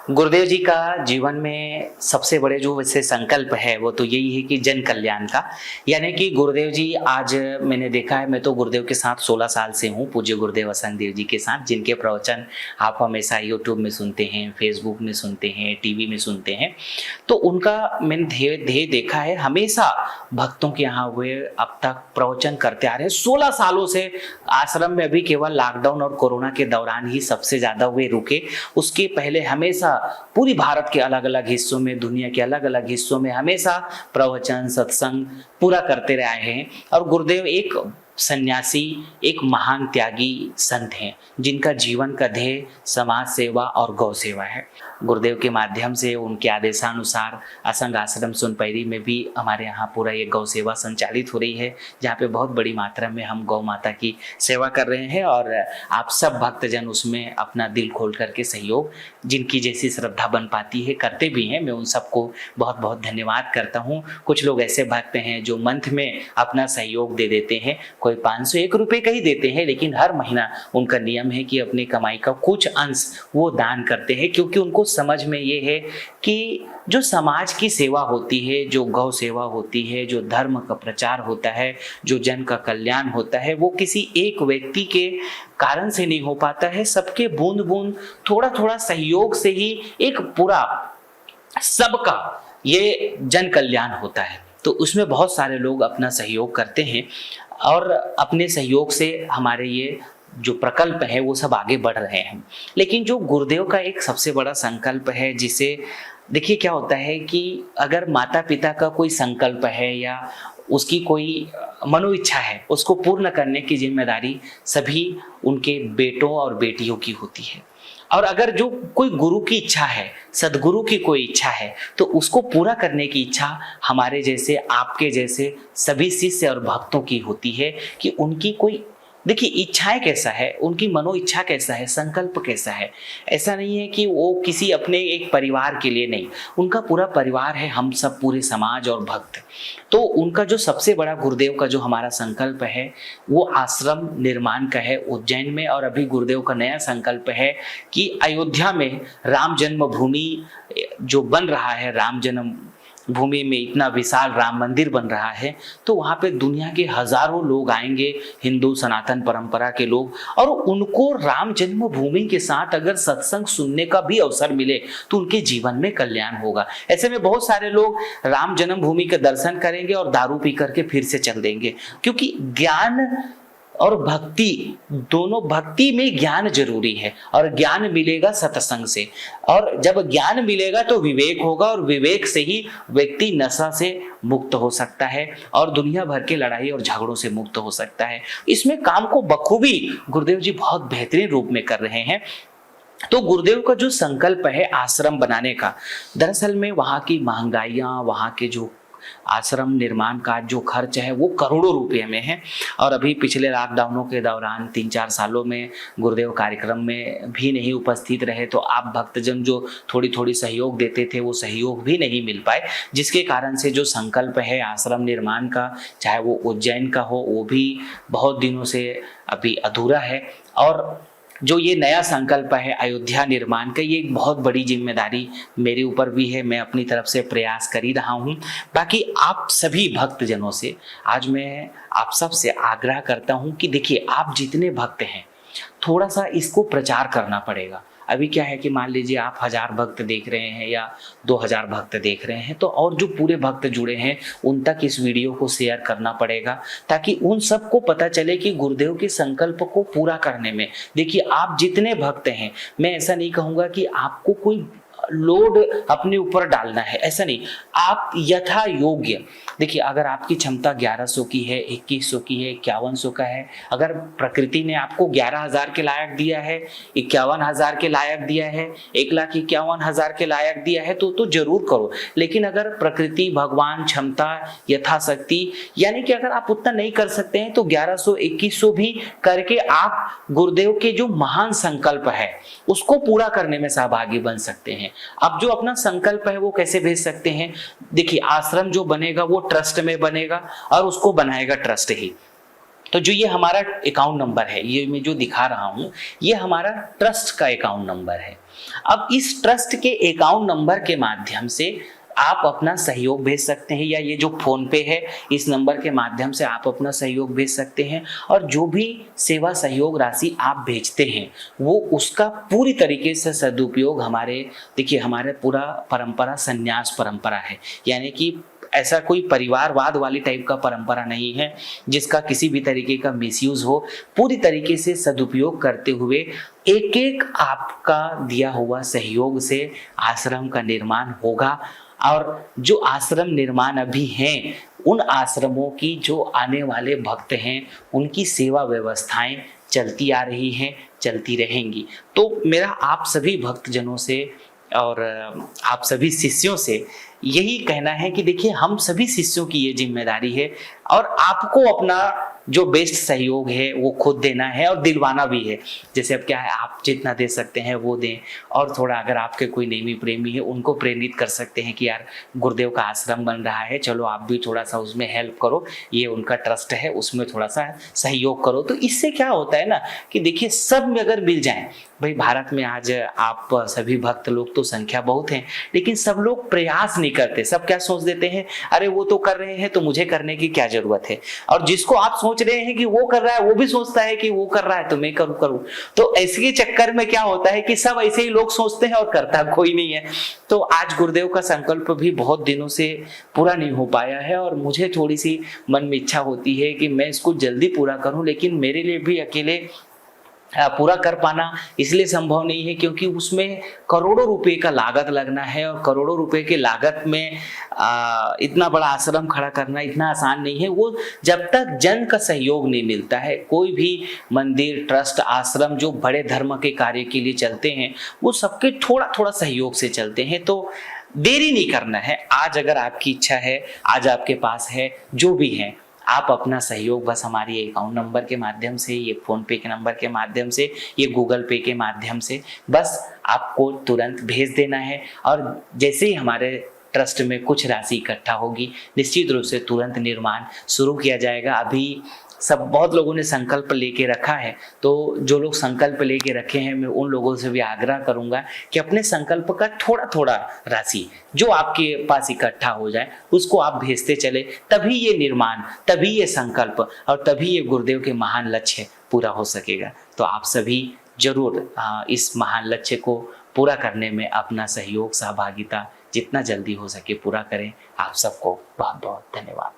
गुरुदेव जी का जीवन में सबसे बड़े जो वैसे संकल्प है वो तो यही है कि जन कल्याण का। यानी कि गुरुदेव जी आज मैंने देखा है, मैं तो गुरुदेव के साथ 16 साल से हूँ, पूज्य गुरुदेव असंग देव जी के साथ, जिनके प्रवचन आप हमेशा यूट्यूब में सुनते हैं, फेसबुक में सुनते हैं, टीवी में सुनते हैं। तो उनका मैंने ध्येय देखा है, हमेशा भक्तों के यहाँ हुए अब तक प्रवचन करते आ रहे हैं 16 सालों से। आश्रम में अभी केवल लॉकडाउन और कोरोना के दौरान ही सबसे ज्यादा हुए रुके, उसके पहले हमेशा पूरी भारत के अलग अलग हिस्सों में, दुनिया के अलग अलग हिस्सों में हमेशा प्रवचन सत्संग पूरा करते रहे हैं। और गुरुदेव एक सन्यासी, एक महान त्यागी संत हैं, जिनका जीवन का ध्येय समाज सेवा और गौ सेवा है। गुरुदेव के माध्यम से उनके आदेशानुसार असंग आश्रम सोनपैरी में भी हमारे यहाँ पूरा ये गौ सेवा संचालित हो रही है, जहाँ पे बहुत बड़ी मात्रा में हम गौ माता की सेवा कर रहे हैं। और आप सब भक्तजन उसमें अपना दिल खोल करके सहयोग, जिनकी जैसी श्रद्धा बन पाती है, करते भी हैं। मैं उन सबको बहुत बहुत धन्यवाद करता हूँ। कुछ लोग ऐसे भक्त हैं जो मंथ में अपना सहयोग दे देते हैं, कोई 501 रुपये का ही देते हैं, लेकिन हर महीना उनका नियम है कि अपनी कमाई का कुछ अंश वो दान करते हैं, क्योंकि उनको समझ में ये है कि जो समाज की सेवा होती है, जो गौ सेवा होती है, जो धर्म का प्रचार होता है, जो जन का कल्याण होता है, वो किसी एक व्यक्ति के कारण से नहीं हो पाता है। सबके बूंद बूंद थोड़ा थोड़ा सहयोग से ही एक पूरा सबका ये जन कल्याण होता है। तो उसमें बहुत सारे लोग अपना सहयोग करते हैं और अपने सहयोग से हमारे ये जो प्रकल्प है वो सब आगे बढ़ रहे हैं। लेकिन जो गुरुदेव का एक सबसे बड़ा संकल्प है, जिसे देखिए क्या होता है कि अगर माता पिता का कोई संकल्प है या उसकी कोई मनोइच्छा है, उसको पूर्ण करने की जिम्मेदारी सभी उनके बेटों और बेटियों की होती है। और अगर जो कोई गुरु की इच्छा है, सदगुरु की कोई इच्छा है, तो उसको पूरा करने की इच्छा हमारे जैसे, आपके जैसे सभी शिष्य और भक्तों की होती है कि उनकी कोई, देखिए इच्छाएं कैसा है, उनकी मनो इच्छा कैसा है, संकल्प कैसा है। ऐसा नहीं है कि वो किसी अपने एक परिवार के लिए नहीं, उनका पूरा परिवार है, हम सब पूरे समाज और भक्त। तो उनका जो सबसे बड़ा गुरुदेव का जो हमारा संकल्प है वो आश्रम निर्माण का है उज्जैन में। और अभी गुरुदेव का नया संकल्प है कि अयोध्या में राम जन्मभूमि जो बन रहा है, राम जन्म भूमि में इतना विशाल राम मंदिर बन रहा है, तो वहाँ पे दुनिया के हजारों लोग आएंगे, हिंदू सनातन परंपरा के लोग, और उनको राम जन्मभूमि के साथ अगर सत्संग सुनने का भी अवसर मिले तो उनके जीवन में कल्याण होगा। ऐसे में बहुत सारे लोग राम जन्मभूमि के दर्शन करेंगे और दारू पी करके फिर से चल देंगे, क्योंकि ज्ञान और भक्ति दोनों, भक्ति में ज्ञान जरूरी है और ज्ञान मिलेगा सत्संग से। और जब ज्ञान मिलेगा तो विवेक होगा, और विवेक से ही व्यक्ति नशा से मुक्त हो सकता है और दुनिया भर के लड़ाई और झगड़ों से मुक्त हो सकता है। इसमें काम को बखूबी गुरुदेव जी बहुत बेहतरीन रूप में कर रहे हैं। तो गुरुदेव का जो संकल्प है आश्रम बनाने का, दरअसल में वहाँ की महंगाइयाँ, वहाँ के जो आश्रम निर्माण का जो खर्च है वो करोड़ों रुपए में है। और अभी पिछले लॉकडाउनों के दौरान 3-4 सालों में गुरुदेव कार्यक्रम में भी नहीं उपस्थित रहे, तो आप भक्तजन जो थोड़ी थोड़ी सहयोग देते थे वो सहयोग भी नहीं मिल पाए, जिसके कारण से जो संकल्प है आश्रम निर्माण का, चाहे वो उज्जैन का हो, वो भी बहुत दिनों से अभी अधूरा है। और जो ये नया संकल्प है अयोध्या निर्माण का, ये एक बहुत बड़ी जिम्मेदारी मेरे ऊपर भी है, मैं अपनी तरफ से प्रयास कर ही रहा हूँ। बाकी आप सभी भक्तजनों से आज मैं आप सब से आग्रह करता हूँ कि देखिए, आप जितने भक्त हैं थोड़ा सा इसको प्रचार करना पड़ेगा। अभी क्या है कि मान लीजिए आप 1000 भक्त देख रहे हैं या 2000 भक्त देख रहे हैं, तो और जो पूरे भक्त जुड़े हैं उन तक इस वीडियो को शेयर करना पड़ेगा, ताकि उन सबको पता चले कि गुरुदेव के संकल्प को पूरा करने में, देखिए आप जितने भक्त हैं, मैं ऐसा नहीं कहूँगा कि आपको कोई लोड अपने ऊपर डालना है, ऐसा नहीं, आप यथा योग्य, देखिए अगर आपकी क्षमता 1100 की है, 2100 की है, 5100 का है, अगर प्रकृति ने आपको 11,000 के लायक दिया है, 51,000 के लायक दिया है, 1,51,000 के लायक दिया है, तो जरूर करो। लेकिन अगर प्रकृति, भगवान, क्षमता, यथाशक्ति, यानी कि अगर आप उतना नहीं कर सकते हैं तो 1100, 2100 भी करके आप गुरुदेव के जो महान संकल्प है उसको पूरा करने में सहभागी बन सकते हैं। अब जो अपना संकल्प है वो कैसे भेज सकते हैं? देखिए, आश्रम जो बनेगा वो ट्रस्ट में बनेगा और उसको बनाएगा ट्रस्ट ही। तो जो ये हमारा अकाउंट नंबर है, ये मैं जो दिखा रहा हूँ, ये हमारा ट्रस्ट का अकाउंट नंबर है। अब इस ट्रस्ट के अकाउंट नंबर के माध्यम से आप अपना सहयोग भेज सकते हैं, या ये जो फोन पे है इस नंबर के माध्यम से आप अपना सहयोग भेज सकते हैं। और जो भी सेवा सहयोग राशि आप भेजते हैं वो उसका पूरी तरीके से सदुपयोग देखिए हमारे पूरा परंपरा संन्यास परंपरा है, यानी कि ऐसा कोई परिवारवाद वाली टाइप का परंपरा नहीं है जिसका किसी भी तरीके का मिसयूज हो। पूरी तरीके से सदुपयोग करते हुए एक एक आपका दिया हुआ सहयोग से आश्रम का निर्माण होगा। और जो आश्रम निर्माण अभी हैं उन आश्रमों की जो आने वाले भक्त हैं उनकी सेवा व्यवस्थाएं चलती आ रही हैं, चलती रहेंगी। तो मेरा आप सभी भक्तजनों से और आप सभी शिष्यों से यही कहना है कि देखिए हम सभी शिष्यों की ये जिम्मेदारी है और आपको अपना जो बेस्ट सहयोग है वो खुद देना है और दिलवाना भी है। जैसे अब क्या है, आप जितना दे सकते हैं वो दें, और थोड़ा अगर आपके कोई नेमी प्रेमी है उनको प्रेरित कर सकते हैं कि यार गुरुदेव का आश्रम बन रहा है, चलो आप भी थोड़ा सा उसमें हेल्प करो, ये उनका ट्रस्ट है उसमें थोड़ा सा सहयोग करो। तो इससे क्या होता है ना कि देखिए सब में अगर मिल जाए, भाई भारत में आज आप सभी भक्त लोग तो संख्या बहुत है, लेकिन सब लोग प्रयास नहीं करते। सब क्या सोच देते हैं, अरे वो तो कर रहे हैं तो मुझे करने की क्या जरूरत है। और जिसको आप सोच रहे हैं कि वो कर रहा है वो भी सोचता है कि वो कर रहा है तो मैं करूं। तो ऐसे के चक्कर में क्या होता है कि सब ऐसे ही लोग सोचते हैं और करता कोई नहीं है। तो आज गुरुदेव का संकल्प भी बहुत दिनों से पूरा नहीं हो पाया है और मुझे थोड़ी सी मन में इच्छा होती है कि मैं इसको जल्दी पूरा करूं, लेकिन मेरे लिए भी अकेले पूरा कर पाना इसलिए संभव नहीं है क्योंकि उसमें करोड़ों रुपए का लागत लगना है, और करोड़ों रुपए के लागत में इतना बड़ा आश्रम खड़ा करना इतना आसान नहीं है। वो जब तक जन का सहयोग नहीं मिलता है, कोई भी मंदिर, ट्रस्ट, आश्रम जो बड़े धर्म के कार्य के लिए चलते हैं वो सबके थोड़ा थोड़ा सहयोग से चलते हैं। तो देरी नहीं करना है। आज अगर आपकी इच्छा है, आज आपके पास है, जो भी है, आप अपना सहयोग बस हमारी अकाउंट नंबर के माध्यम से, ये फोन पे के नंबर के माध्यम से, ये गूगल पे के माध्यम से बस आपको तुरंत भेज देना है। और जैसे ही हमारे ट्रस्ट में कुछ राशि इकट्ठा होगी निश्चित रूप से तुरंत निर्माण शुरू किया जाएगा। अभी सब बहुत लोगों ने संकल्प लेके रखा है, तो जो लोग संकल्प लेके रखे हैं मैं उन लोगों से भी आग्रह करूंगा कि अपने संकल्प का थोड़ा थोड़ा राशि जो आपके पास इकट्ठा हो जाए उसको आप भेजते चले, तभी ये निर्माण, तभी ये संकल्प और तभी ये गुरुदेव के महान लक्ष्य पूरा हो सकेगा। तो आप सभी जरूर इस महान लक्ष्य को पूरा करने में अपना सहयोग, सहभागिता जितना जल्दी हो सके पूरा करें। आप सबको बहुत बहुत धन्यवाद।